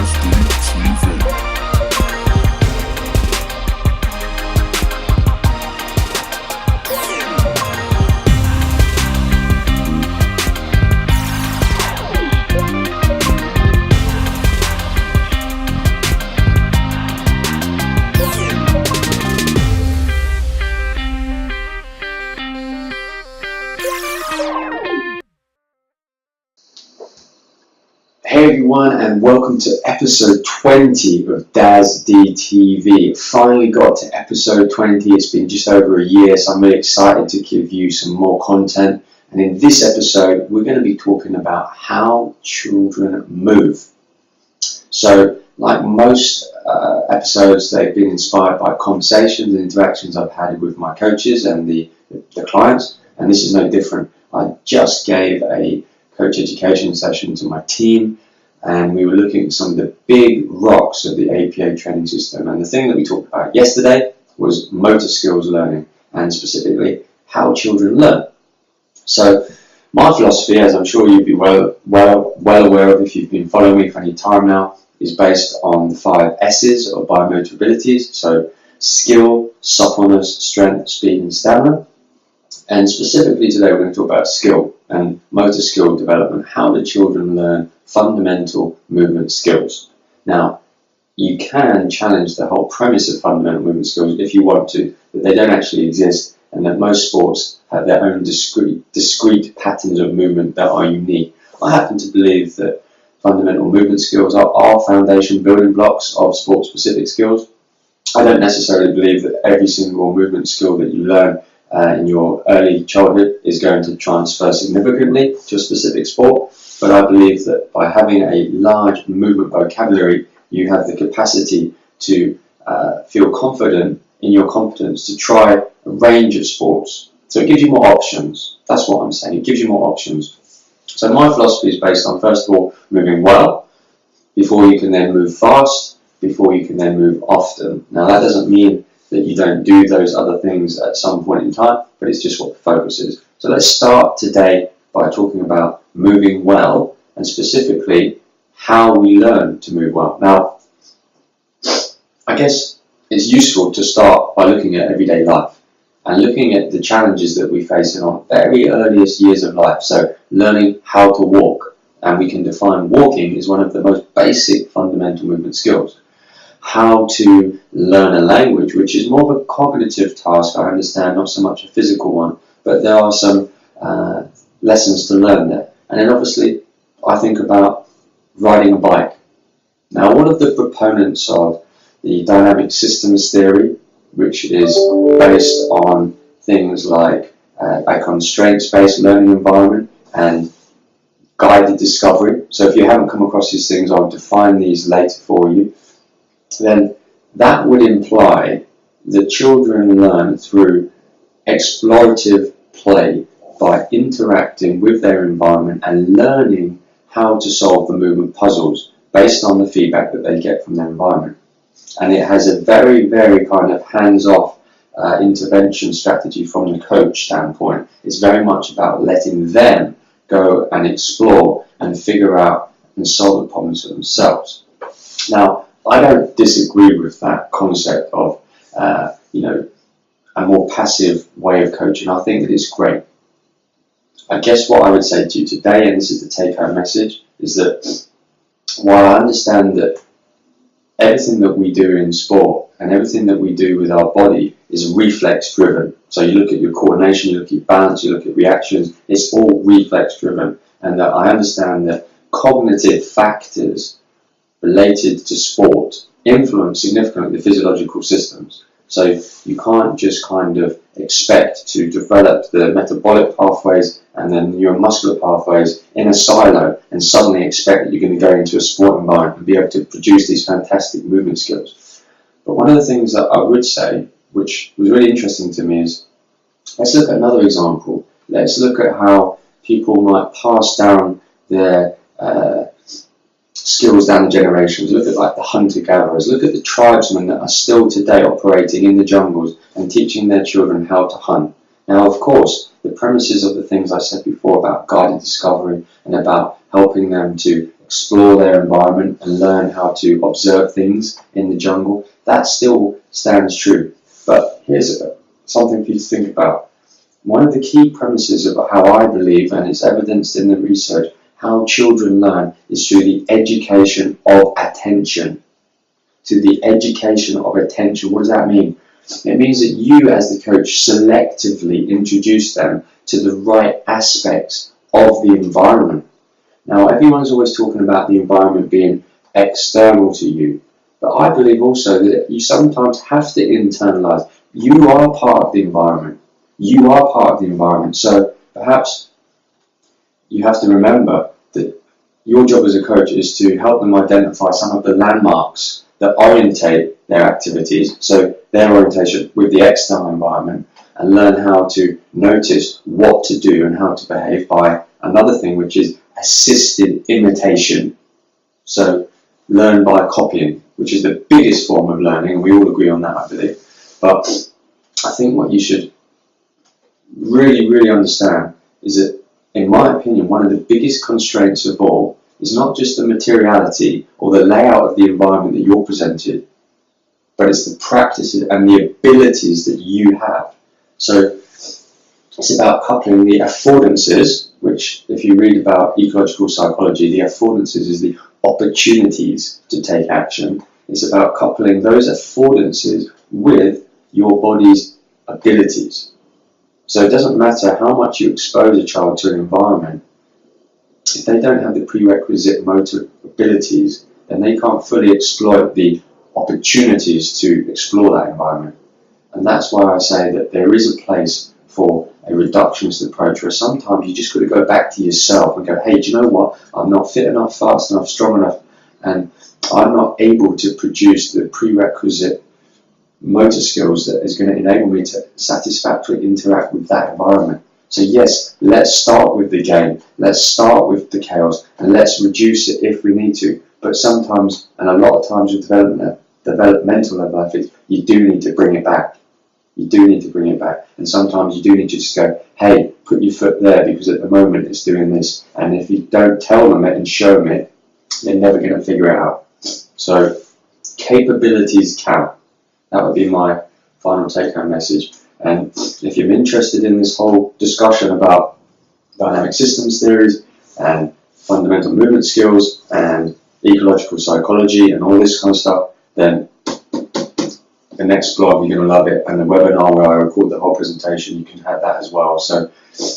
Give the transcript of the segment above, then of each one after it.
Daz Dee TV. Hey everyone, and welcome to episode 20 of Daz Dee TV. Finally got to episode 20. It's been just over a year, so I'm really excited to give you some more content. And in this episode, we're going to be talking about how children move. So, like most episodes, they've been inspired by conversations and interactions I've had with my coaches and the clients, and this is no different. I just gave a coach education session to my team, and we were looking at some of the big rocks of the APA training system. And the thing that we talked about yesterday was motor skills learning, and specifically how children learn. So my philosophy, as I'm sure you'd be well aware of if you've been following me for any time now, is based on the 5 S's of biomotor abilities. So skill, suppleness, strength, speed, and stamina. And specifically today, we're going to talk about skill and motor skill development. How do children learn fundamental movement skills? Now, you can challenge the whole premise of fundamental movement skills if you want to, that they don't actually exist, and that most sports have their own discrete patterns of movement that are unique. I happen to believe that fundamental movement skills are foundation building blocks of sport-specific skills. I don't necessarily believe that every single movement skill that you learn in your early childhood is going to transfer significantly to a specific sport, but I believe that by having a large movement vocabulary, you have the capacity to feel confident in your competence to try a range of sports. So it gives you more options. That's what I'm saying. It gives you more options. So my philosophy is based on, first of all, moving well, before you can then move fast, before you can then move often. Now that doesn't mean that you don't do those other things at some point in time, but it's just what the focus is. So let's start today by talking about moving well, and specifically how we learn to move well. Now, I guess it's useful to start by looking at everyday life and looking at the challenges that we face in our very earliest years of life. So learning how to walk, and we can define walking as one of the most basic fundamental movement skills. How to learn a language, which is more of a cognitive task, I understand, not so much a physical one, but there are some lessons to learn there. And then obviously I think about riding a bike. Now, one of the proponents of the dynamic systems theory, which is based on things like a constraints-based learning environment and guided discovery. So if you haven't come across these things, I'll define these later for you. Then that would imply that children learn through explorative play by interacting with their environment and learning how to solve the movement puzzles based on the feedback that they get from their environment. And it has a very, very kind of hands-off intervention strategy from the coach standpoint. It's very much about letting them go and explore and figure out and solve the problems for themselves. Now, I don't disagree with that concept of, a more passive way of coaching. I think that it's great. I guess what I would say to you today, and this is the take-home message, is that while I understand that everything that we do in sport and everything that we do with our body is reflex-driven. So you look at your coordination, you look at your balance, you look at reactions, it's all reflex-driven. And that I understand that cognitive factors related to sport influence significantly the physiological systems. So you can't just kind of expect to develop the metabolic pathways and then neuromuscular pathways in a silo and suddenly expect that you're going to go into a sport environment and be able to produce these fantastic movement skills. But one of the things that I would say, which was really interesting to me, is let's look at another example. Let's look at how people might pass down their skills down the generations. Look at like the hunter-gatherers. Look at the tribesmen that are still today operating in the jungles and teaching their children how to hunt. Now, of course, the premises of the things I said before about guided discovery and about helping them to explore their environment and learn how to observe things in the jungle, that still stands true. But here's something for you to think about. One of the key premises of how I believe, and it's evidenced in the research, how children learn is through the education of attention. To the education of attention. What does that mean? It means that you as the coach selectively introduce them to the right aspects of the environment. Now, everyone's always talking about the environment being external to you, but I believe also that you sometimes have to internalize. You are part of the environment. You are part of the environment. So perhaps you have to remember that your job as a coach is to help them identify some of the landmarks that orientate their activities, so their orientation with the external environment, and learn how to notice what to do and how to behave by another thing, which is assisted imitation. So learn by copying, which is the biggest form of learning, and we all agree on that, I believe. But I think what you should really understand is that, in my opinion, one of the biggest constraints of all is not just the materiality or the layout of the environment that you're presented, but it's the practices and the abilities that you have. So it's about coupling the affordances, which if you read about ecological psychology, the affordances is the opportunities to take action. It's about coupling those affordances with your body's abilities. So it doesn't matter how much you expose a child to an environment, if they don't have the prerequisite motor abilities, then they can't fully exploit the opportunities to explore that environment. And that's why I say that there is a place for a reductionist approach, where sometimes you just got to go back to yourself and go, hey, do you know what? I'm not fit enough, fast enough, strong enough, and I'm not able to produce the prerequisite motor skills that is going to enable me to satisfactorily interact with that environment. So yes, let's start with the game, let's start with the chaos, and let's reduce it if we need to. But sometimes, and a lot of times with developmental level athletes, you do need to bring it back. You do need to bring it back. And sometimes you do need to just go, hey, put your foot there because at the moment it's doing this. And if you don't tell them it and show them it, they're never going to figure it out. So capabilities count. That would be my final take-home message. And if you're interested in this whole discussion about dynamic systems theories and fundamental movement skills and ecological psychology and all this kind of stuff, then the next blog, you're going to love it. And the webinar where I record the whole presentation, you can have that as well. So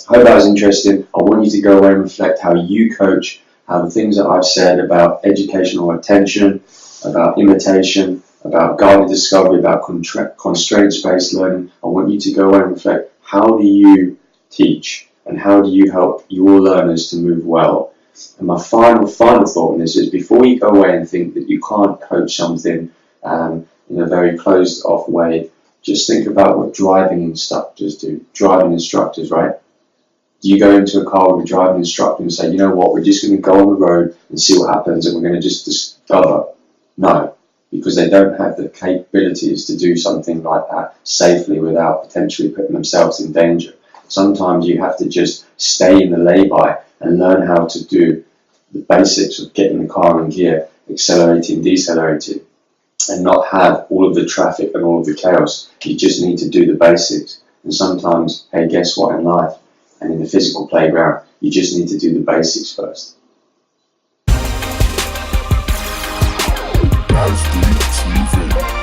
I hope that was interesting. I want you to go away and reflect how you coach, how the things that I've said about educational attention, about imitation, about guided discovery, about constraints-based learning. I want you to go away and reflect, how do you teach and how do you help your learners to move well? And my final thought on this is, before you go away and think that you can't coach something in a very closed-off way, just think about what driving instructors do. Driving instructors, right? Do you go into a car with a driving instructor and say, you know what, we're just going to go on the road and see what happens and we're going to just discover? No. Because they don't have the capabilities to do something like that safely without potentially putting themselves in danger. Sometimes you have to just stay in the lay-by and learn how to do the basics of getting the car in gear, accelerating, decelerating, and not have all of the traffic and all of the chaos. You just need to do the basics. And sometimes, hey, guess what, in life and in the physical playground, you just need to do the basics first. Daz Dee TV.